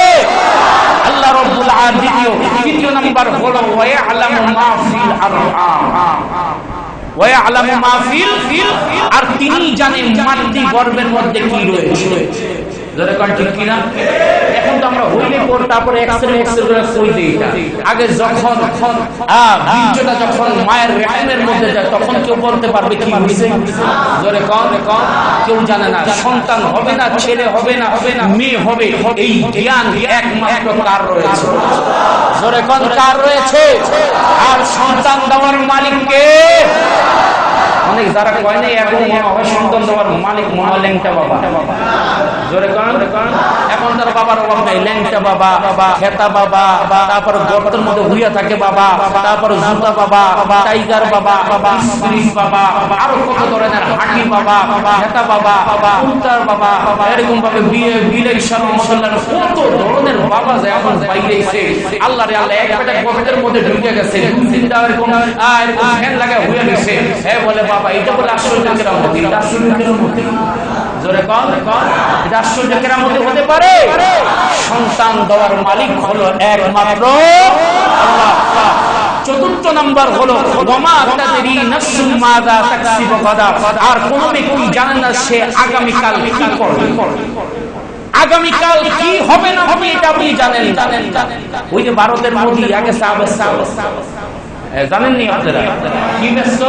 আল্লাহ রাব্বুল আলামিন। দ্বিতীয় নাম্বার হলো ওয়ায়ালামু মা ফিল আরহাম, ওয়ায়ালামু মা ফিল, আর তিনি জানেন মাতৃ গর্ভের মধ্যে কি রয়েছে। জোরে কোন ঠিক কিনা? এখন তো আমরা হইলে পর তারপরে এক্সরে করে কই দেই না। আগে যখন বীজটা যখন মায়ের রেহেমের মধ্যে যায় তখন কেউ বলতে পারবে কি হইছে? জোরে কোন কেউ জানে না। সন্তান হবে না, ছেলে হবে না, মেয়ে হবে, এই জ্ঞান একমাত্র কার রয়েছে? জোরে কোন কার রয়েছে? আর সন্তান দেওয়ার মালিক কে? অনেক যারা কয় না এখন মনে হয় সন্তান দেওয়ার মালিক মহা ল্যাংটা বাবা। জোরে কোন? এখন তার বাবার অভাব নাই, ল্যাংটা বাবা, খেতা বাবা, তারপর গর্তের মধ্যে হুইয়া থাকে বাবা, তারপর জুতা বাবা, টাইগার বাবা, স্প্রিং বাবা, আরো কত ধরনের হাঁটি বাবা, খেতা বাবা, কুত্তার বাবা, এরকম ভাবে বিলে সব মশলার কত ধরনের বাবা যে এখন বাইরেছে। আল্লাহ রে আল্লাহ, এক পেটে গর্তের মধ্যে ঢুকে গেছে, চিন্তা এরকম ফ্যান লাগায় হুইয়া গেছে। হ্যাঁ বলে বাবা এটা বলে আশ্চর্য কেরামতি, এটা আশ্চর্য কেরামতি। জোরে কোন এটা আশ্চর্য কেরামতি হতে পারে? সন্তান দেওয়ার মালিক হলো একমাত্র আল্লাহ। চতুর্থ নাম্বার হলো ওয়ামা তাদরি নাফসুম মাযা তাকসিবু গাদা, আর কোন ব্যক্তি জানে না সে আগামীকাল কি করবে, আগামীকাল কি হবে না হবে এটা আপনি জানেন। ওই যে ভারতের মোদি আগে জানেননি আপনারা কি ব্যস্ত?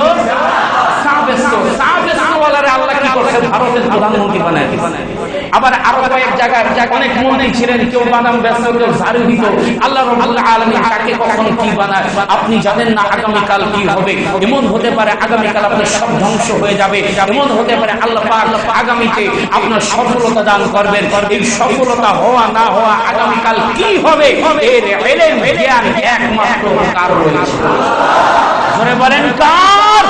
আল্লাহ কি করছে? ভারতের প্রধানমন্ত্রী বানায়। আবার আরো কয়েক জায়গায় অনেক মন্ত্রী ছিলেন, কেউ বাদাম ব্যস্ত, কেউ ঝাড়ু দিত। আল্লাহ রাব্বুল আলামিন কাকে কখন কি বানায় আপনি জানেন না। আগামীকাল কি হবে এমন হতে পারে, আগামীকাল আপনার সব ধ্বংস হয়ে যাবে এমন হতে পারে। আল্লাহ পাক আগামীতে আপনার সফলতা দান করবেন। এই সফলতা হওয়া না হওয়া, আগামীকাল কি হবে এর ইলম জ্ঞান একমাত্র কার রয়েছে? ধরে বলেন কার?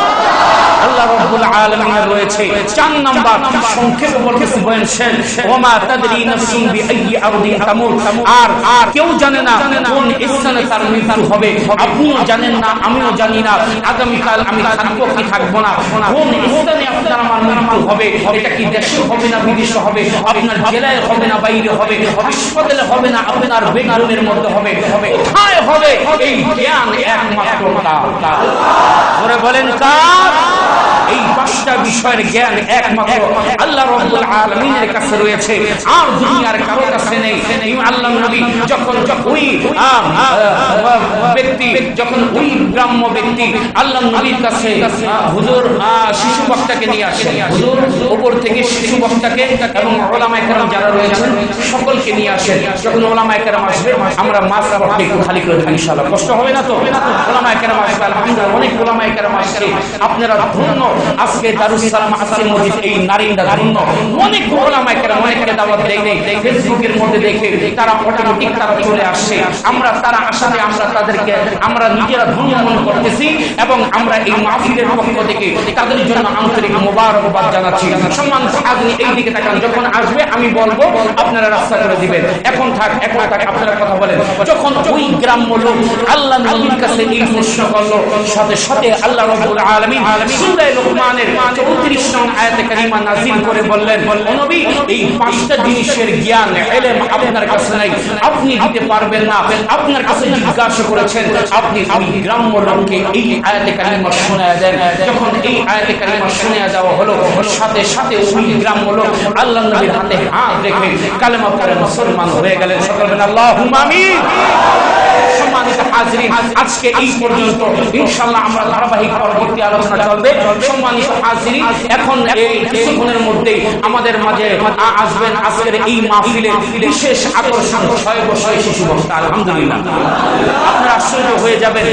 আল্লাহ রাব্বুল আলামিনের রয়েছে 4 নাম্বার সংক্ষেপে বলতেছি বয়ান শেষ, ওমা তাদরি নাফসুন বিআইয়ি আরদিন তামুত, আর কেউ জানে না কোন স্থানে তার মৃত্যু হবে। আপনিও জানেন না, আমিও জানি না আগামীকাল আমি থাকবো কি থাকবো না, কোন স্থানে আপনার আমার মৃত্যু হবে। এটা কি দেশে হবে না বিদেশে হবে, আপনার জেলায় হবে না বাইরে হবে, হাসপাতালে হবে না আপনার বেডরুমের মধ্যে হবে, কোথায় হবে এই জ্ঞান একমাত্র তার। ওরে বলেন কার? এই 5টা বিষয়ের জ্ঞান একমাত্র আল্লাহ রাব্বুল আলামিনের কাছে রয়েছে, আর দুনিয়ার কারো কাছে নেই। আল্লাহর নবী যখন ওই ব্যক্তি, যখন ওই গ্রাম্য ব্যক্তি আল্লাহর নবীর কাছে হুজুর শিশু বাচ্চাকে নিয়ে আসেন, হুজুর উপর থেকে শিশু বাচ্চাকে এবং ওলামায়ে কেরাম যারা রয়েছেন সকলকে নিয়ে আসেন। যখন ওলামায়ে কেরাম আসবে আমরা মাছ পড়তে একটু খালি করে দিই ইনশাআল্লাহ, কষ্ট হবে না তো? ওলামায়ে কেরাম আসবে, আলহামদুলিল্লাহ অনেক ওলামায়ে কেরাম আসছে, আপনারা ধন্য। আজকে দারুস সালাম আসছে মসজিদ, এই নারীরা ধন্য। অনেক ওলামায়ে কেরাম অনেককে দাওয়াত দেয় নেই, ফেসবুকের মধ্যে দেখে তারা অটোমেটিক তারা চলে আসছে। আমরা তারা আসাতে আমরা তাদেরকে আমরা নিজেরা ধন্য মনে করতেছি এবং আমরা এই মাহফিলের পক্ষ থেকে তাদের জন্য আন্তরিক মোবারকবাদ জানাচ্ছি। সম্মান হাজরিন এই দিকে তাকান, যখন আসবে আমি বলবো আপনারা রাস্তা করে দিবেন। এখন থাক আপনারা কথা বলেন। যখন ওই গ্রাম্য লোক আল্লাহ নবীর কাছে এই প্রশ্ন করলো, সাথে সাথে আল্লাহ রাব্বুল আলামিন সূরা লুকমানের 34 নং আয়াতে কারিমা নাযিল করে বললেন, ও নবী এই 5টা জিনিসের জ্ঞান ইলম আপনার কাছে নাই, আপনি দিতে পারবেন না। আপনার কাছে জিজ্ঞাসা করেছেন, আপনি ওই গ্রাম্য লোককে এই আয়াতে কারিমা শোনায়া দেন। যখন এই আয়াতে কারিমা শোনায়া দেওয়া হলো, সাথে সাথে ওই গ্রাম্য লোক আল্লাহর নবীর হাতে হাত রেখে কালেমা পড়ে মুসলমান হয়ে গেলেন। সকলে বলেন আল্লাহুম্মা আমিন। সম্মানিত হাজরিন, আজকে এই পর্যন্ত, ইনশাআল্লাহ আমরা ধারাবাহিক পরবর্তী আলোচনা চলবে। সম্মানিত হাজরিন, এখন এই কিছুক্ষণের মধ্যে আমাদের মাঝে আসবেন আজকের এই মাহফিলের বিশেষ আকর্ষণ 6 বছরের শিশু বক্তা। আলহামদুলিল্লাহ, আপনারা আশ্চর্য হয়ে যাবেন।